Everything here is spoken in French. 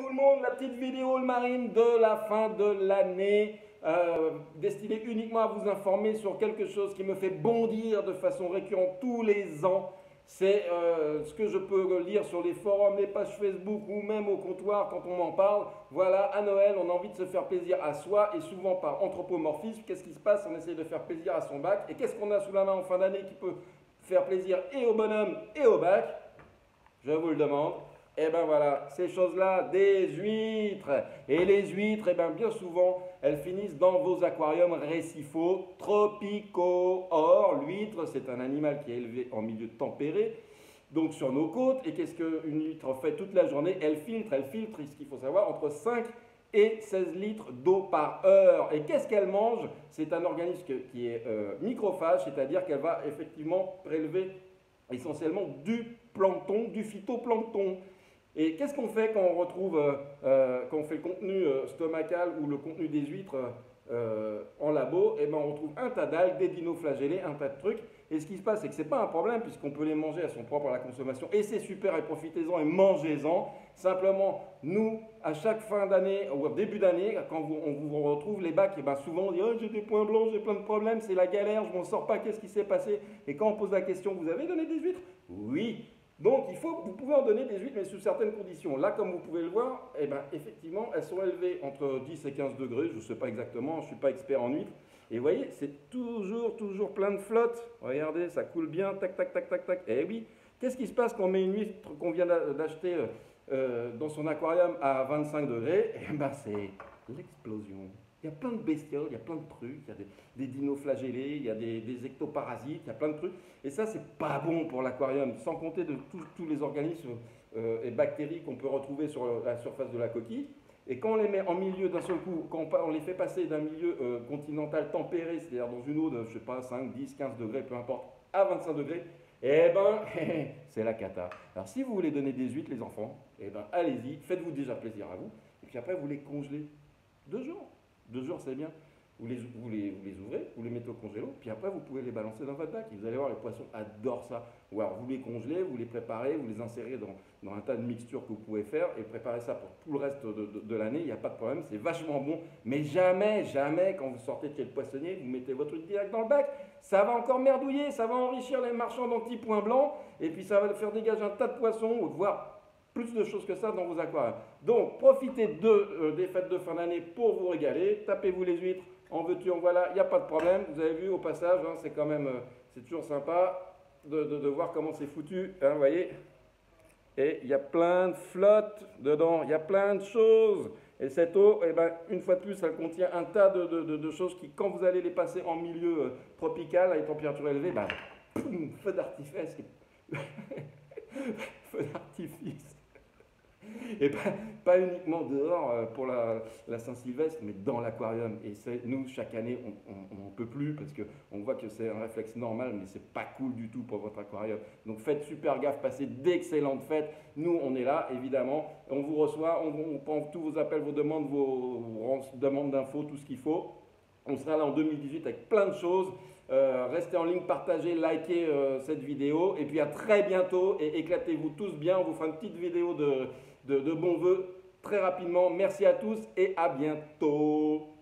tout le monde, la petite vidéo le marine de la fin de l'année, destinée uniquement à vous informer sur quelque chose qui me fait bondir de façon récurrente tous les ans. C'est ce que je peux lire sur les forums, les pages Facebook ou même au comptoir quand on m'en parle. Voilà, à Noël, on a envie de se faire plaisir à soi et souvent par anthropomorphisme. Qu'est-ce qui se passe? On essaie de faire plaisir à son bac. Et qu'est-ce qu'on a sous la main en fin d'année qui peut faire plaisir et au bonhomme et au bac? Je vous le demande. Et ben voilà, ces choses-là, des huîtres. Et les huîtres, et ben bien souvent, elles finissent dans vos aquariums récifaux tropicaux. Or, l'huître, c'est un animal qui est élevé en milieu tempéré, donc sur nos côtes. Et qu'est-ce qu'une huître fait toute la journée? Elle filtre, ce qu'il faut savoir, entre 5 et 16 litres d'eau par heure. Et qu'est-ce qu'elle mange? C'est un organisme qui est microphage, c'est-à-dire qu'elle va effectivement prélever essentiellement du plancton, du phytoplancton. Et qu'est-ce qu'on fait quand on retrouve, quand on fait le contenu stomacal ou le contenu des huîtres en labo? Eh ben, on retrouve un tas d'algues, des dinoflagellés, un tas de trucs. Et ce qui se passe, c'est que ce n'est pas un problème puisqu'on peut les manger, elles sont propres à la consommation. Et c'est super, et profitez-en et mangez-en. Simplement, nous, à chaque fin d'année ou au début d'année, quand on vous retrouve les bacs, et ben souvent on dit oh, j'ai des points blancs, j'ai plein de problèmes, c'est la galère, je ne m'en sors pas, qu'est-ce qui s'est passé? Et quand on pose la question, vous avez donné des huîtres? Oui. Donc, vous pouvez en donner des huîtres, mais sous certaines conditions. Là, comme vous pouvez le voir, eh ben, effectivement, elles sont élevées entre 10 et 15 degrés. Je ne sais pas exactement, je ne suis pas expert en huîtres. Et vous voyez, c'est toujours plein de flotte. Regardez, ça coule bien, tac, tac, tac, tac, tac. Eh oui, qu'est-ce qui se passe quand on met une huître qu'on vient d'acheter dans son aquarium à 25 degrés? Eh ben, c'est l'explosion. Il y a plein de bestioles, il y a plein de trucs, il y a des dinoflagellés, il y a des ectoparasites, il y a plein de trucs. Et ça, c'est pas bon pour l'aquarium, sans compter de tous les organismes et bactéries qu'on peut retrouver sur la surface de la coquille. Et quand on les met en milieu d'un seul coup, quand on les fait passer d'un milieu continental tempéré, c'est-à-dire dans une eau de, je sais pas, 5, 10, 15 degrés, peu importe, à 25 degrés, eh ben, c'est la cata. Alors si vous voulez donner des huîtres, les enfants, eh ben, allez-y, faites-vous déjà plaisir à vous. Et puis après, vous les congelez 2 jours. 2 jours, c'est bien. Vous les ouvrez, vous les mettez au congélo, puis après, vous pouvez les balancer dans votre bac. Et vous allez voir, les poissons adorent ça. Ou alors, vous les congelez, vous les préparez, vous les insérez dans un tas de mixtures que vous pouvez faire et préparez ça pour tout le reste de l'année. Il n'y a pas de problème, c'est vachement bon. Mais jamais, quand vous sortez de chez le poissonnier, vous mettez votre huître direct dans le bac. Ça va encore merdouiller, ça va enrichir les marchands d'anti-points blancs, et puis ça va faire dégager un tas de poissons, ou voire plus de choses que ça dans vos aquariums. Donc, profitez des fêtes de fin d'année pour vous régaler. Tapez-vous les huîtres, en veux-tu, en voilà, il n'y a pas de problème. Vous avez vu au passage, hein, c'est quand même, c'est toujours sympa de voir comment c'est foutu, hein, vous voyez. Et il y a plein de flotte dedans, il y a plein de choses. Et cette eau, eh ben, une fois de plus, elle contient un tas de choses qui, quand vous allez les passer en milieu tropical, à température élevée, ben, poum, feu d'artifice. Feu d'artifice. Et pas uniquement dehors pour la Saint-Sylvestre, mais dans l'aquarium. Et nous, chaque année, on n'en peut plus parce qu'on voit que c'est un réflexe normal, mais c'est pas cool du tout pour votre aquarium. Donc faites super gaffe, passez d'excellentes fêtes. Nous, on est là, évidemment. On vous reçoit, on prend tous vos appels, vos demandes d'infos, tout ce qu'il faut. On sera là en 2018 avec plein de choses. Restez en ligne, partagez, likez cette vidéo. Et puis à très bientôt et éclatez-vous tous bien. On vous fera une petite vidéo de bons vœux très rapidement. Merci à tous et à bientôt.